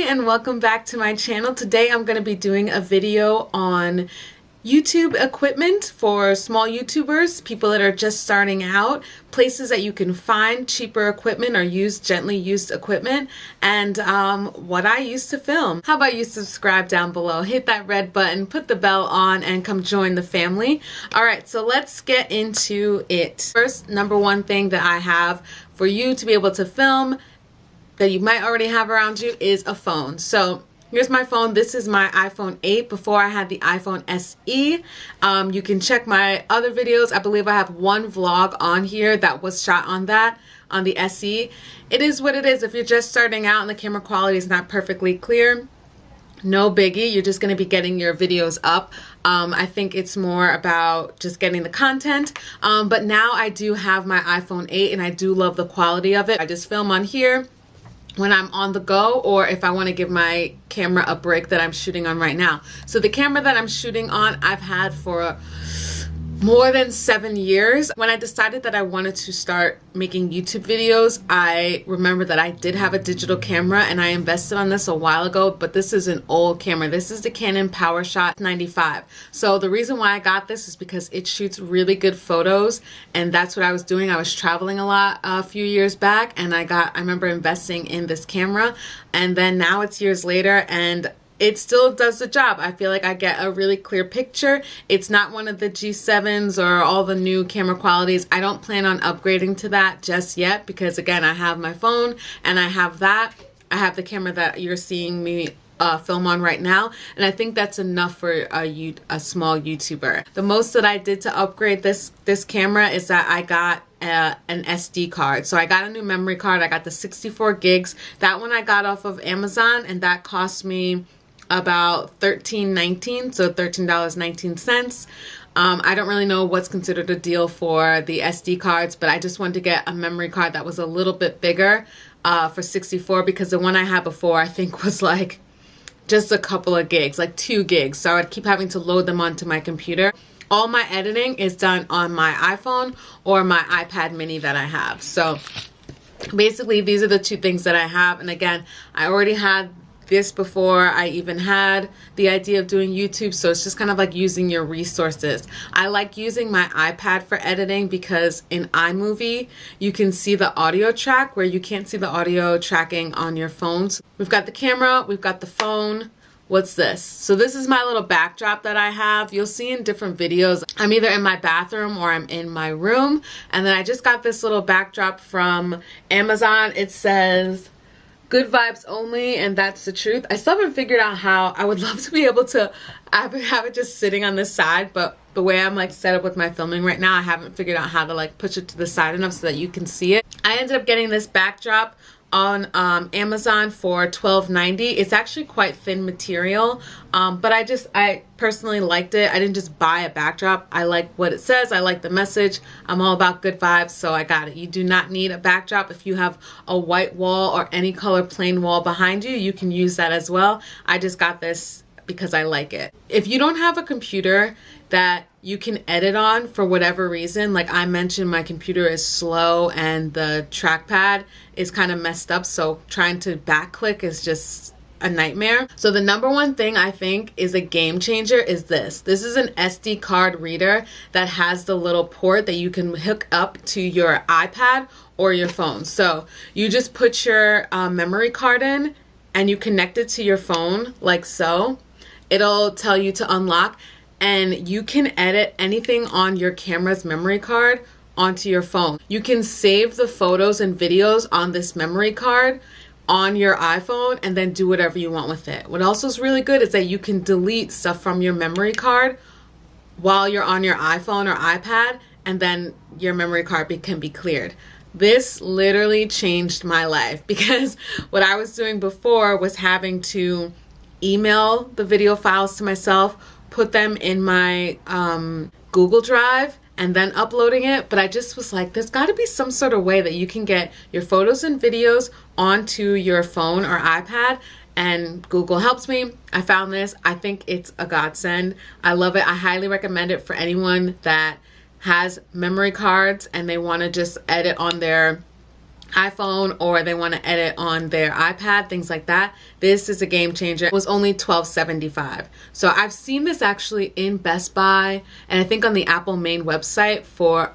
and welcome back to my channel. Today I'm going to be doing a video on YouTube equipment for small YouTubers, people that are just starting out, places that you can find cheaper equipment or gently used equipment, and what I use to film. How about you subscribe down below, hit that red button, put the bell on, and come join the family. Alright, so let's get into it. First, number one thing that I have for you to be able to film that you might already have around you is a phone. So here's my phone. This is my iPhone 8 before I had the iPhone SE. You can check my other videos. I believe I have one vlog on here that was shot on the SE. It is what it is. If you're just starting out and the camera quality is not perfectly clear, no biggie. You're just going to be getting your videos up. I think it's more about just getting the content. But now I do have my iPhone 8 and I do love the quality of it. I just film on here when I'm on the go, or if I want to give my camera a break that I'm shooting on right now. So the camera that I'm shooting on, I've had for more than 7 years. When I decided that I wanted to start making YouTube videos, I remember that I did have a digital camera and I invested on this a while ago, but this is an old camera. This is the Canon PowerShot 95. So the reason why I got this is because it shoots really good photos, and that's what I was doing. I was traveling a lot a few years back, and I remember investing in this camera, and then now it's years later and it still does the job. I feel like I get a really clear picture. It's not one of the G7s or all the new camera qualities. I don't plan on upgrading to that just yet because, again, I have my phone and I have that. I have the camera that you're seeing me film on right now, and I think that's enough for a small YouTuber. The most that I did to upgrade this camera is that I got an SD card. So I got a new memory card. I got the 64 gigs. That one I got off of Amazon, and that cost me about $13.19, so $13.19. I don't really know what's considered a deal for the SD cards, but I just wanted to get a memory card that was a little bit bigger for 64, because the one I had before I think was like just a couple of gigs, like 2 gigs. So I'd keep having to load them onto my computer. All my editing is done on my iPhone or my iPad mini that I have. So basically these are the two things that I have. And again, I already had this before I even had the idea of doing YouTube, so it's just kind of like using your resources. I like using my iPad for editing because in iMovie you can see the audio track where you can't see the audio tracking on your phones. We've got the camera, we've got the phone. What's this? So this is my little backdrop that I have. You'll see in different videos I'm either in my bathroom or I'm in my room, and then I just got this little backdrop from Amazon. It says good vibes only, and that's the truth. I still haven't figured out how. I would love to be able to have it just sitting on this side, but the way I'm like set up with my filming right now, I haven't figured out how to like push it to the side enough so that you can see it. I ended up getting this backdrop on Amazon for $12.90. It's actually quite thin material, but I personally liked it. I didn't just buy a backdrop. I like what it says. I like the message. I'm all about good vibes, so I got it. You do not need a backdrop. If you have a white wall or any color plain wall behind you, you can use that as well. I just got this because I like it. If you don't have a computer that you can edit on for whatever reason, like I mentioned, my computer is slow and the trackpad is kind of messed up, so trying to backclick is just a nightmare. So the number one thing I think is a game changer is this. This is an SD card reader that has the little port that you can hook up to your iPad or your phone. So you just put your memory card in and you connect it to your phone like so. It'll tell you to unlock, and you can edit anything on your camera's memory card onto your phone. You can save the photos and videos on this memory card on your iPhone and then do whatever you want with it. What also is really good is that you can delete stuff from your memory card while you're on your iPhone or iPad, and then your memory card can be cleared. This literally changed my life, because what I was doing before was having to email the video files to myself, put them in my Google Drive, and then uploading it. But I just was like, there's got to be some sort of way that you can get your photos and videos onto your phone or iPad, and Google helps me. I found this. I think it's a godsend. I love it. I highly recommend it for anyone that has memory cards and they want to just edit on their iPhone or they want to edit on their iPad, things like that. This is a game changer. It was only $12.75. So I've seen this actually in Best Buy and I think on the Apple main website for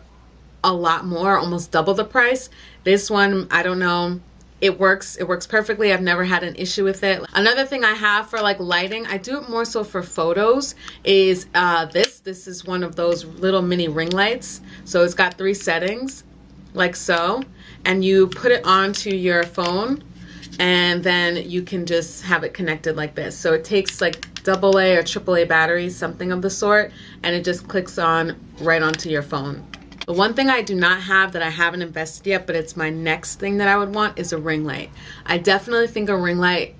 a lot more, almost double the price. This one, I don't know. It works perfectly. I've never had an issue with it. Another thing I have for like lighting, I do it more so for photos, is this is one of those little mini ring lights. So it's got 3 settings like so, and you put it onto your phone and then you can just have it connected like this. So it takes like AA or AAA batteries, something of the sort, and it just clicks on right onto your phone. The one thing I do not have that I haven't invested yet, but it's my next thing that I would want, is a ring light. I definitely think a ring light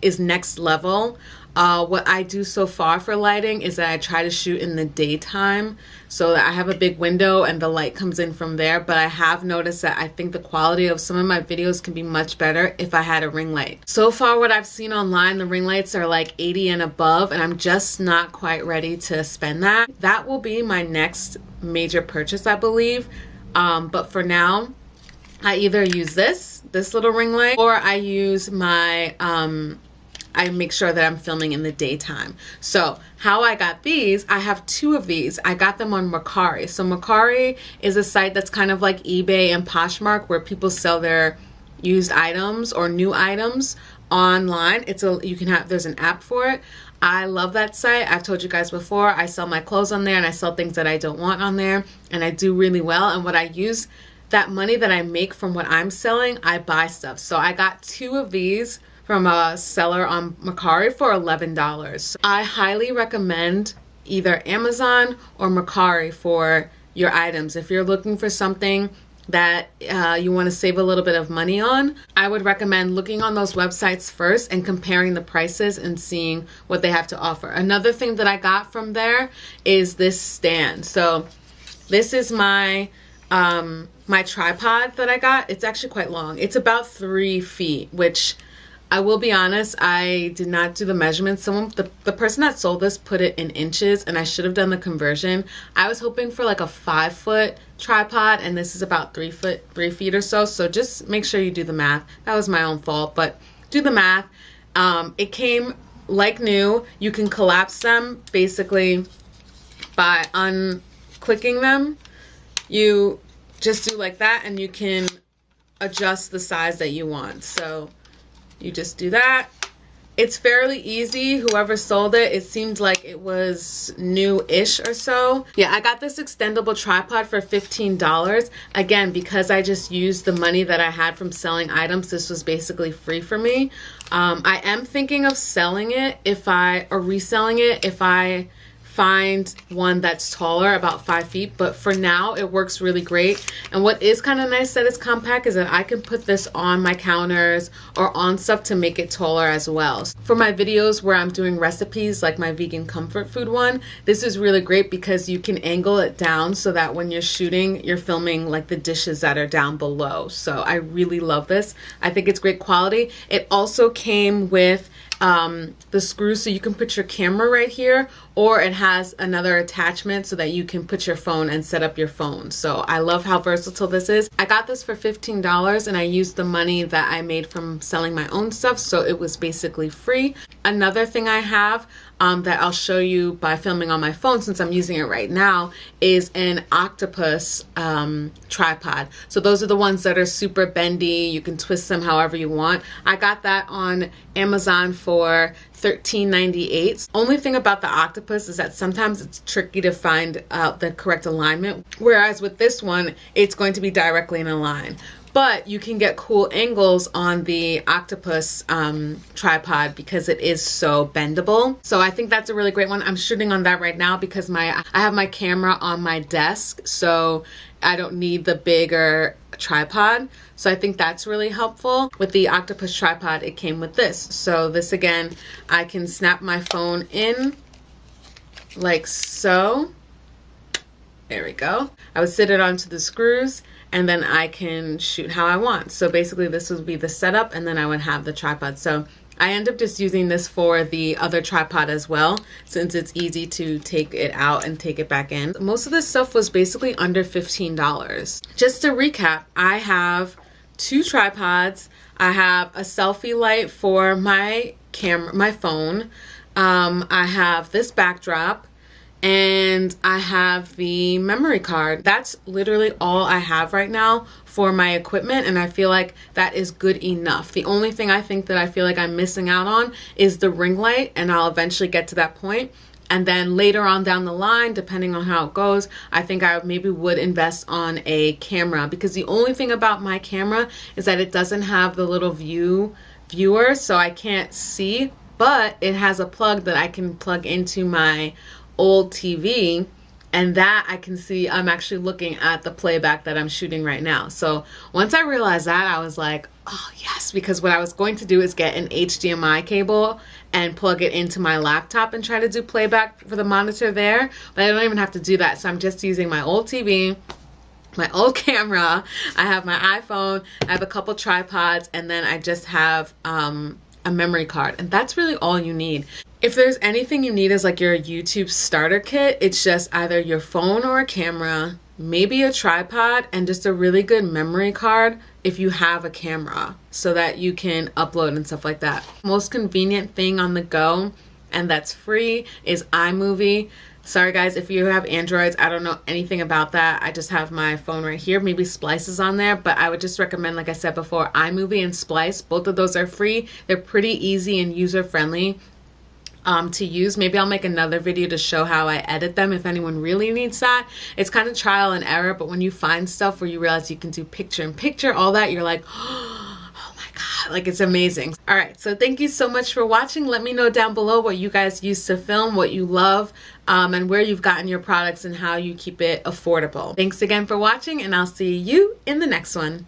is next level. What I do so far for lighting is that I try to shoot in the daytime so that I have a big window and the light comes in from there. But I have noticed that I think the quality of some of my videos can be much better if I had a ring light. So far what I've seen online, the ring lights are like 80 and above, and I'm just not quite ready to spend that. That will be my next major purchase, I believe. But for now, I either use this little ring light, or I use my I make sure that I'm filming in the daytime. So how I got these, I have 2 of these. I got them on Mercari. So Mercari is a site that's kind of like eBay and Poshmark, where people sell their used items or new items online. There's an app for it. I love that site. I've told you guys before, I sell my clothes on there and I sell things that I don't want on there, and I do really well. And what I use that money that I make from what I'm selling, I buy stuff. So I got 2 of these from a seller on Mercari for $11. I highly recommend either Amazon or Mercari for your items. If you're looking for something that you want to save a little bit of money on, I would recommend looking on those websites first and comparing the prices and seeing what they have to offer. Another thing that I got from there is this stand. So this is my my tripod that I got. It's actually quite long. It's about 3 feet, which I will be honest, I did not do the measurements. The person that sold this put it in inches, and I should have done the conversion. I was hoping for like a 5-foot tripod, and this is about 3 feet or so. So just make sure you do the math. That was my own fault, but do the math. It came like new. You can collapse them basically by unclicking them. You just do like that, and you can adjust the size that you want. So you just do that. It's fairly easy. Whoever sold it, it seemed like it was new-ish or so. Yeah, I got this extendable tripod for $15. Again, because I just used the money that I had from selling items, this was basically free for me. I am thinking of selling it or reselling it if I find one that's taller, about 5 feet, but for now it works really great. And what is kind of nice that it's compact is that I can put this on my counters or on stuff to make it taller as well. For my videos where I'm doing recipes, like my vegan comfort food one, this is really great because you can angle it down so that when you're shooting, you're filming like the dishes that are down below. So I really love this. I think it's great quality. It also came with the screws, so you can put your camera right here, or it has another attachment so that you can put your phone and set up your phone. So I love how versatile this is. I got this for $15 and I used the money that I made from selling my own stuff, so it was basically free. Another thing I have that I'll show you by filming on my phone, since I'm using it right now, is an Octopus tripod. So those are the ones that are super bendy. You can twist them however you want. I got that on Amazon for $13.98. Only thing about the Octopus is that sometimes it's tricky to find out the correct alignment, whereas with this one, it's going to be directly in a line. But you can get cool angles on the Octopus tripod because it is so bendable. So I think that's a really great one. I'm shooting on that right now because I have my camera on my desk, so I don't need the bigger tripod. So I think that's really helpful. With the Octopus tripod, it came with this. So this, again, I can snap my phone in like so. There we go. I would sit it onto the screws, and then I can shoot how I want. So basically this would be the setup, and then I would have the tripod. So I end up just using this for the other tripod as well, since it's easy to take it out and take it back in. Most of this stuff was basically under $15. Just to recap, I have 2 tripods. I have a selfie light for my camera, my phone. I have this backdrop, and I have the memory card. That's literally all I have right now for my equipment, and I feel like that is good enough. The only thing I think that I feel like I'm missing out on is the ring light, and I'll eventually get to that point. And then later on down the line, depending on how it goes, I think I maybe would invest on a camera, because the only thing about my camera is that it doesn't have the little viewer, so I can't see, but it has a plug that I can plug into my old TV, and that I can see I'm actually looking at the playback that I'm shooting right now. So once I realized that, I was like, oh yes, because what I was going to do is get an HDMI cable and plug it into my laptop and try to do playback for the monitor there, but I don't even have to do that. So I'm just using my old TV, my old camera, I have my iPhone, I have a couple tripods, and then I just have a memory card, and that's really all you need. If there's anything you need as like your YouTube starter kit, it's just either your phone or a camera, maybe a tripod, and just a really good memory card if you have a camera, so that you can upload and stuff like that. Most convenient thing on the go, and that's free, is iMovie. Sorry guys, if you have Androids, I don't know anything about that. I just have my phone right here. Maybe Splice is on there, but I would just recommend, like I said before, iMovie and Splice. Both of those are free. They're pretty easy and user-friendly to use. Maybe I'll make another video to show how I edit them if anyone really needs that. It's kind of trial and error, but when you find stuff where you realize you can do picture-in-picture, all that, you're like, oh my God, like it's amazing. All right, so thank you so much for watching. Let me know down below what you guys use to film, what you love, and where you've gotten your products and how you keep it affordable. Thanks again for watching, and I'll see you in the next one.